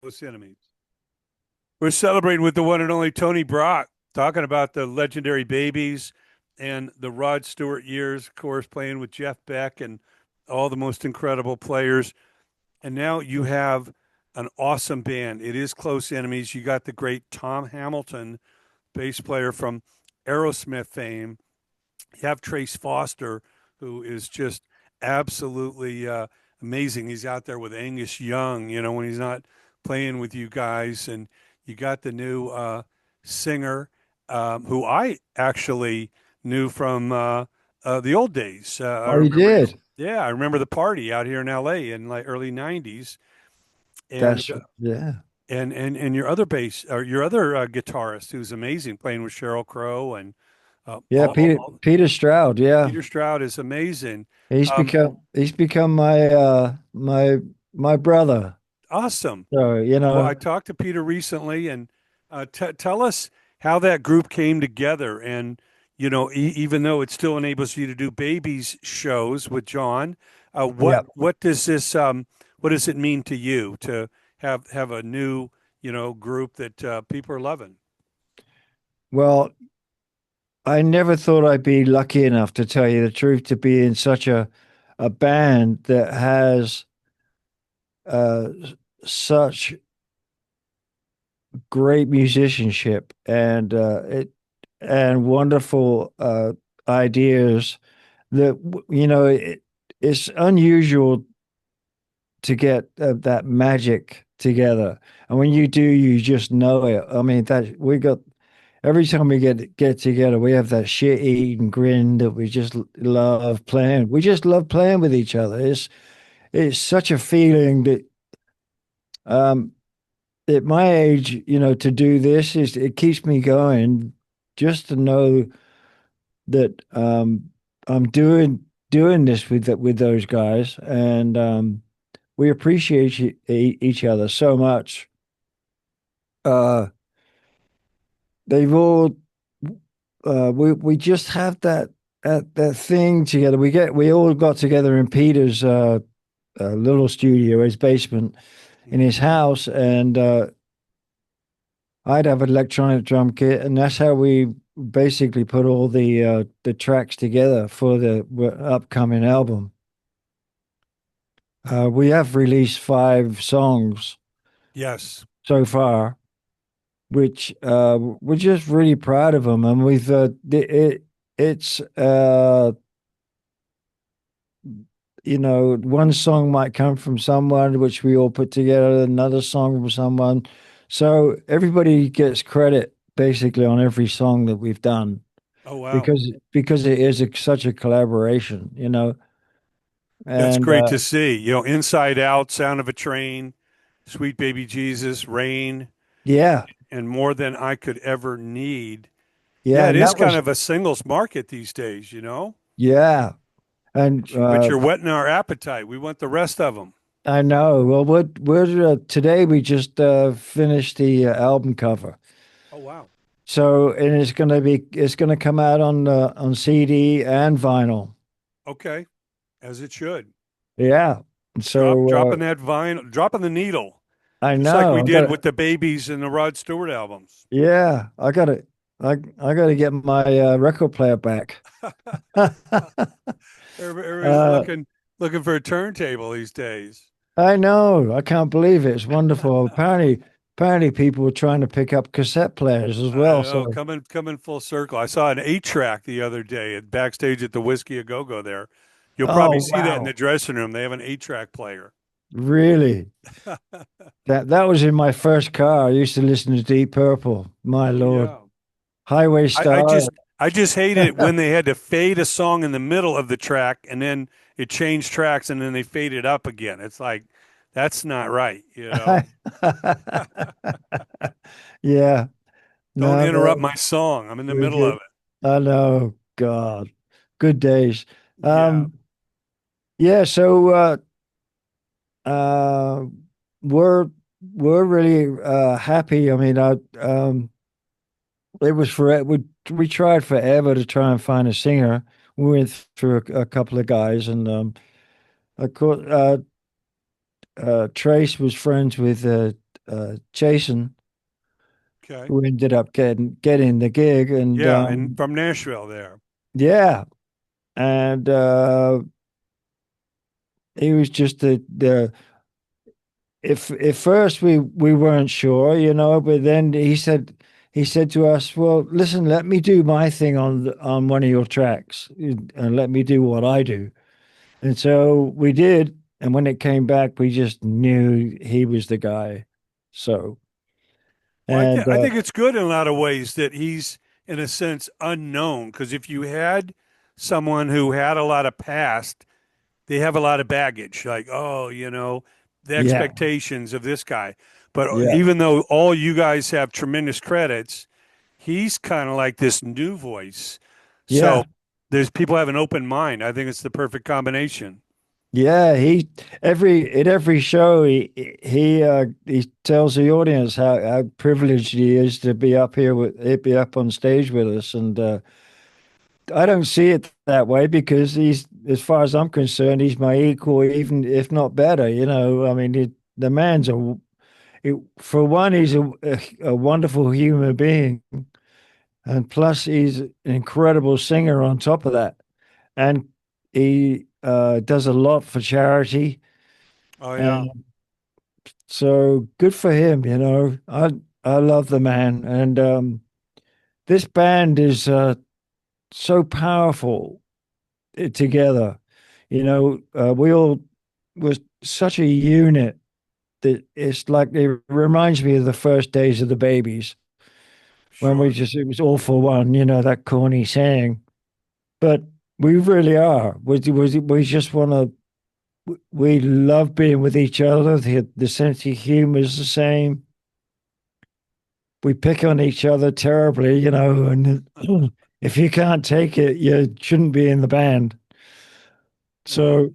Close enemies. We're celebrating with the one and only Tony Brock, talking about the legendary Babies and the Rod Stewart years, of course, playing with Jeff Beck and all the most incredible players. And now you have an awesome band. It is Close Enemies. You got the great Tom Hamilton, bass player from AEROSMITH fame. You have Trace Foster, who is just absolutely amazing. He's out there with Angus Young, when he's not playing with you guys. And you got the new singer, who I actually knew from the old days. I Oh, you remember his, did. yeah, I remember the party out here in LA in like early 90s. And That's yeah, and your other bass or your other guitarist who's amazing playing with Cheryl Crow and yeah. Peter Stroud. Yeah, Peter Stroud is amazing. he's Um, become my brother. awesome. So Well, I talked to Peter recently, and tell us how that group came together. And even though it still enables you to do babies shows with John, yeah. what does this what does it mean to you to have a new group that people are loving? Well, I never thought I'd be lucky enough, to tell you the truth, to be in such a band that has uh such great musicianship and wonderful ideas that it's unusual to get that magic together. And when you do, you just know it. I mean, that we got every time we get together, we have that shit eating grin that we just love playing. We just love playing with each other. It's such a feeling that um at my age, to do this is it keeps me going, just to know that I'm doing this with those guys, and we appreciate each other so much. Uh, they've all we just have that thing together. We all got together in Peter's little studio, his basement in his Mhm. house, and I'd have an electronic drum kit, and that's how we basically put all the tracks together for the upcoming album. We have released 5 songs Yes, so far, which we're just really proud of them, and it's one song might come from someone which we all put together, another song from someone, so everybody gets credit basically on every song that we've done. oh wow, Because it is such a collaboration, that's and great to see. Inside Out, Sound of a Train, Sweet Baby Jesus, Rain, yeah, and More Than I Could Ever Need. Yeah, yeah, it and is that kind was of a singles market these days. yeah, and But you're whetting our appetite. We want the rest of them. I know. Well, we're today we just finished the album cover, Oh wow. so and it's gonna come out on CD and vinyl. Okay, as it should. Yeah, so Dropping that vine, dropping the needle, I just like know we I did got with the Babies and the Rod Stewart albums. yeah, I gotta get my record player back. Everybody's uh, looking for a turntable these days. I know. I can't believe it. It's wonderful. Apparently people were trying to pick up cassette players as I well. know, So, coming full circle. I saw an 8-track the other day at backstage at the Whiskey A Go Go there. You'll probably oh see that in the wow. dressing room. They have an 8-track player. Really? That was in my first car. I used to listen to Deep Purple. My Oh Lord. yeah. Highway I, I Star. just I just hated it when they had to fade a song in the middle of the track and then it changed tracks and then they faded up again. It's like that's not right. Yeah. Don't No, interrupt my song. I'm in the we middle of did. it. I know. God. Good days. Yeah. Um, yeah, so uh we're we're really happy. I mean, it was for we tried forever to try and find a singer. We went through a couple of guys, and of course, Trace was friends with Chasen, Okay. who ended up getting the gig, and Yeah, and from Nashville there. yeah, and he was just the if at first we weren't sure, but then he said to us, "Well, listen, let me do my thing on one of your tracks, and let me do what I do." And so we did, and when it came back, we just knew he was the guy. So, Well, and I think it's good in a lot of ways that he's, in a sense, unknown. Because if you had someone who had a lot of past, they have a lot of baggage. Like, oh, the yeah, expectations of this guy. But yeah, even though all you guys have tremendous credits, he's kind of like this new voice. So yeah. there's people have an open mind. I think it's the perfect combination. Yeah, he every at every show he tells the audience how privileged he is to be up here be up on stage with us, and I don't see it that way because he's, as far as I'm concerned, he's my equal, even if not better. I mean, the man's for one, he's a wonderful human being, and plus he's an incredible singer on top of that, and he does a lot for charity. Oh yeah, And so good for him. I love the man, and this band is so powerful together. We all was such a unit that it's like it reminds me of the first days of the Babies when sure. it was all for one. That corny saying, but we really are. We just want to. We love being with each other. The sense of humor is the same. We pick on each other terribly, and if you can't take it, you shouldn't be in the band. Well, So,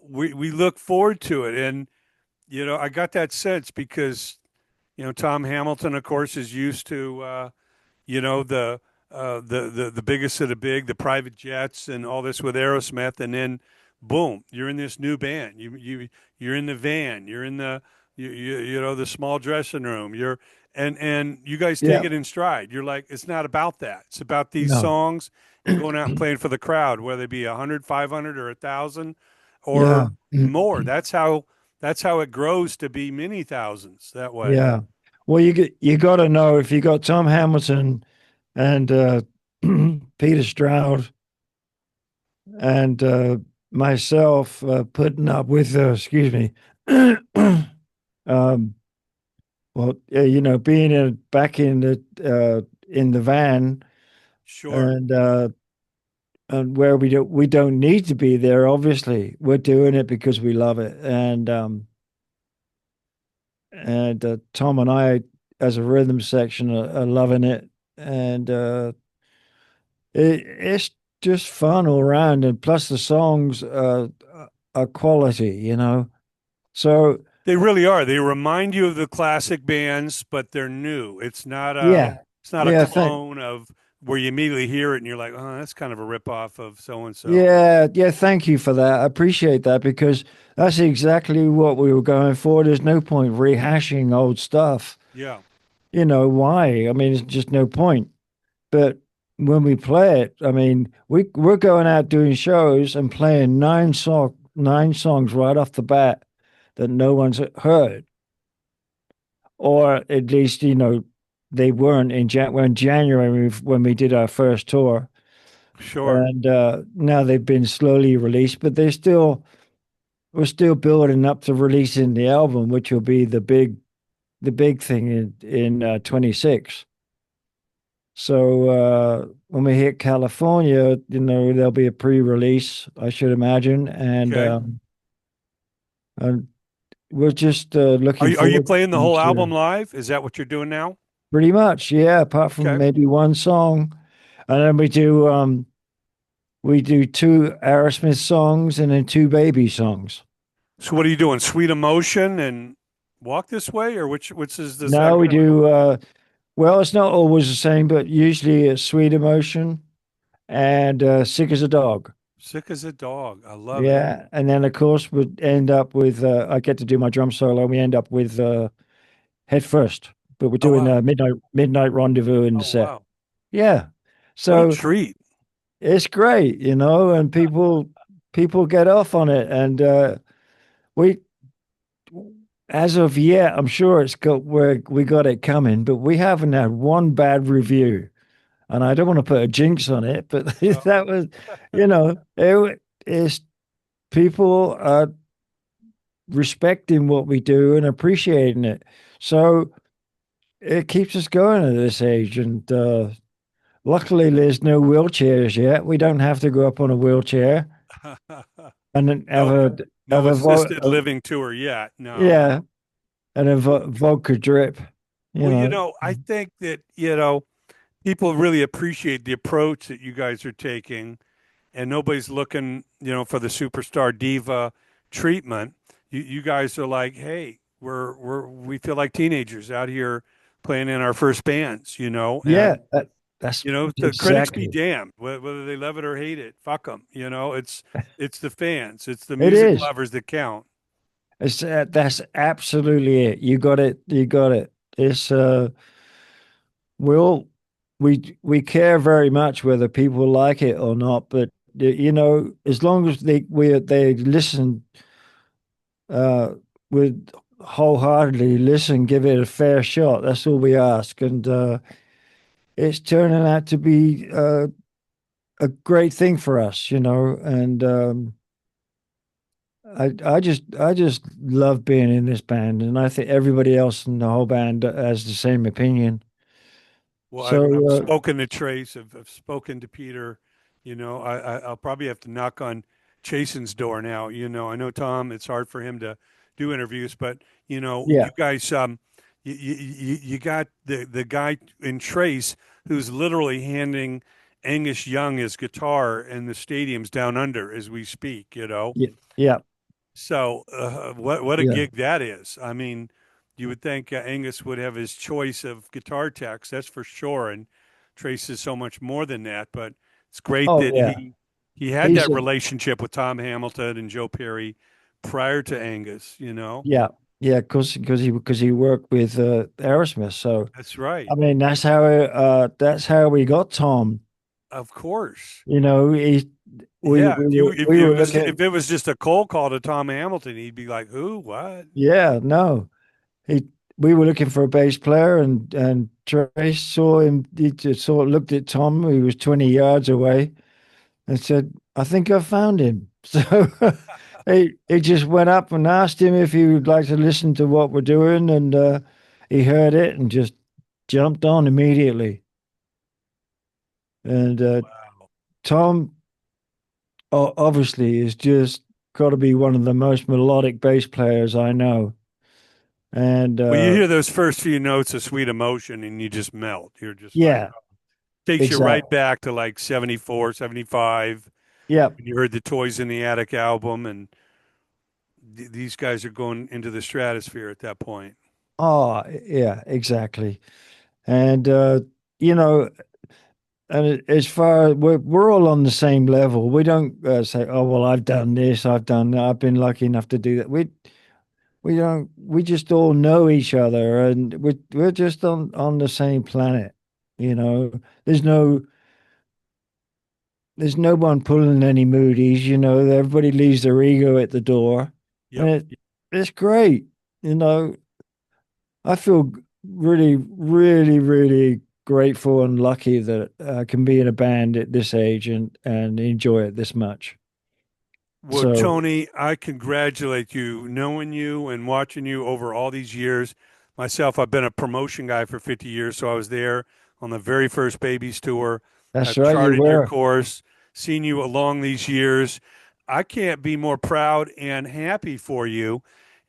we look forward to it, and I got that sense because Tom Hamilton, of course, is used to the the biggest of the big, the private jets, and all this with Aerosmith, and then boom, you're in this new band. You're in the van. You're in the the small dressing room. And you guys take yeah, it in stride. You're like, it's not about that. It's about these no, songs and going out and playing for the crowd, whether it be 100, 500, or 1,000, yeah, or more. That's how it grows to be many thousands that way. yeah. Well, you got to know if you got Tom Hamilton and Peter Stroud and myself putting up with, excuse me, um, well, being back in the van Sure. and where we don't need to be there. Obviously, we're doing it because we love it, and Tom and I, as a rhythm section, are loving it, and it's just fun all around. And plus, the songs are quality. So They really are. They remind you of the classic bands, but they're new. yeah, It's not a yeah, clone of where you immediately hear it and you're like, oh, that's kind of a ripoff of so and so. yeah, yeah. Thank you for that. I appreciate that because that's exactly what we were going for. There's no point rehashing old stuff. Yeah, Why? I mean, it's just no point. But when we play it, I mean, we're going out doing shows and playing nine songs right off the bat that no one's heard, or at least they weren't in January when we did our first tour, sure. and now they've been slowly released, but we're still building up to releasing the album, which will be the big thing in 26. So when we hit California, there'll be a pre-release, I should imagine, Okay. and we're just Are looking you forward playing the whole to album live? Is that what you're doing now? pretty much, yeah. Apart from Okay. maybe one song, and then we do two Aerosmith songs and then two Baby songs. So what are you doing? Sweet Emotion and Walk This Way, or which is the Now we second one? do well. It's not always the same, but usually it's Sweet Emotion and Sick as a Dog. Sick as a Dog. I love it. Yeah, and then of course we end up with I get to do my drum solo. And we end up with head first. But we're Oh doing wow. a midnight rendezvous in the Oh set. wow. Yeah. What a So treat. it's great, and people get off on it. And we as of yet, I'm sure we got it coming, but we haven't had one bad review. And I don't want to put a jinx on it, but Well, that was, it's people are respecting what we do and appreciating it. So it keeps us going at this age. And luckily, there's no wheelchairs yet. We don't have to go up on a wheelchair and then no, have no assisted living tour yet. No. yeah, and vodka drip. You Well, know, I think that, people really appreciate the approach that you guys are taking, and nobody's looking, for the superstar diva treatment. You guys are like, hey, we feel like teenagers out here playing in our first bands, yeah, and that's the critics be exactly damned whether they love it or hate it. Fuck them. It's the fans, it's the it music is. lovers that count. That's absolutely it. You got it. You got it. It's we'll we care very much whether people like it or not, but as long as they listen, uh, with wholeheartedly listen, give it a fair shot. That's all we ask, and it's turning out to be a great thing for us, and I just love being in this band, and I think everybody else in the whole band has the same opinion. Well, I've So spoken to Trace. I've spoken to Peter. I'll probably have to knock on Chasen's door now. I know Tom. It's hard for him to do interviews, but yeah, you guys, you got the guy in Trace who's literally handing Angus Young his guitar in the stadiums down under as we speak. yeah, yeah, So what a yeah. gig that is. I mean, you would think Angus would have his choice of guitar techs, that's for sure, and Trace is so much more than that. But it's great Oh that yeah, he had he's that a relationship with Tom Hamilton and Joe Perry prior to Angus. yeah, yeah, because he worked with Aerosmith. So That's I right. mean, that's how we got Tom. Of course. You know, he we Yeah. we If were you if we it were was if looking. it was just a cold call to Tom Hamilton, he'd be like, "Who? What?" Yeah, no, he we were looking for a bass player, and Trace saw him. He just looked at Tom, who was 20 yards away, and said, "I think I found him." So he just went up and asked him if he would like to listen to what we're doing, and he heard it and just jumped on immediately. And Wow. Tom obviously is just got to be one of the most melodic bass players I know. And Well, you hear those first few notes of Sweet Emotion and you just melt. You're just like, yeah, takes you right exactly. back to like 74, 75. Yeah. When you heard the Toys in the Attic album, and these guys are going into the stratosphere at that point. Oh, yeah, exactly. And you know, and as far we're all on the same level. We don't say, "Oh, well, I've done this, I've done that, I've been lucky enough to do that." We don't. We just all know each other, and we're just on the same planet. You know, there's no there's no one pulling any moodies. Everybody leaves their ego at the door, and Yep. it's great. You know, I feel really, really, really grateful and lucky that I can be in a band at this age and enjoy it this much. Well, So Tony, I congratulate you. Knowing you and watching you over all these years, myself, I've been a promotion guy for 50 years, so I was there on the very first Babies tour. that's I've right, you charted your were. course, seen you along these years. I can't be more proud and happy for you.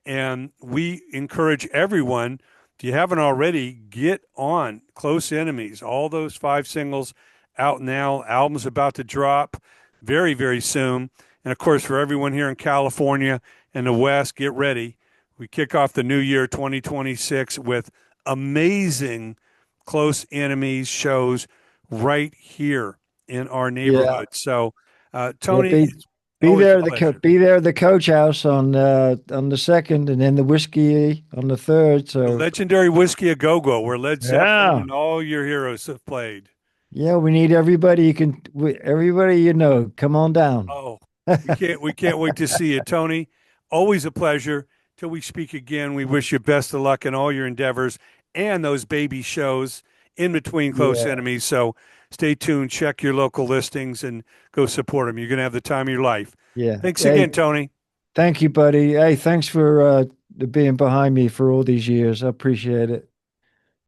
And we encourage everyone, if you haven't already, get on Close Enemies. All those 5 singles out now. Album's about to drop very, very soon. And of course, for everyone here in California and the West, get ready. We kick off the new year 2026 with amazing Close Enemies shows right here in our Yeah. neighborhood. So, Yeah, Tony, Always a pleasure. Be there at the coach house on the second, and then the whiskey on the third. The So legendary Whiskey a Go Go, where Led Zeppelin yeah, and all your heroes have played. yeah, we need everybody. Everybody you know, come on down. Oh, we can't wait to see you, Tony. Always a pleasure. Till we speak again, we wish you best of luck in all your endeavors and those baby shows in between close Yeah, enemies. So stay tuned, check your local listings, and go support them. You're going to have the time of your life. yeah. Thanks Hey, again, Tony. thank you, buddy. Hey, thanks for being behind me for all these years. I appreciate it.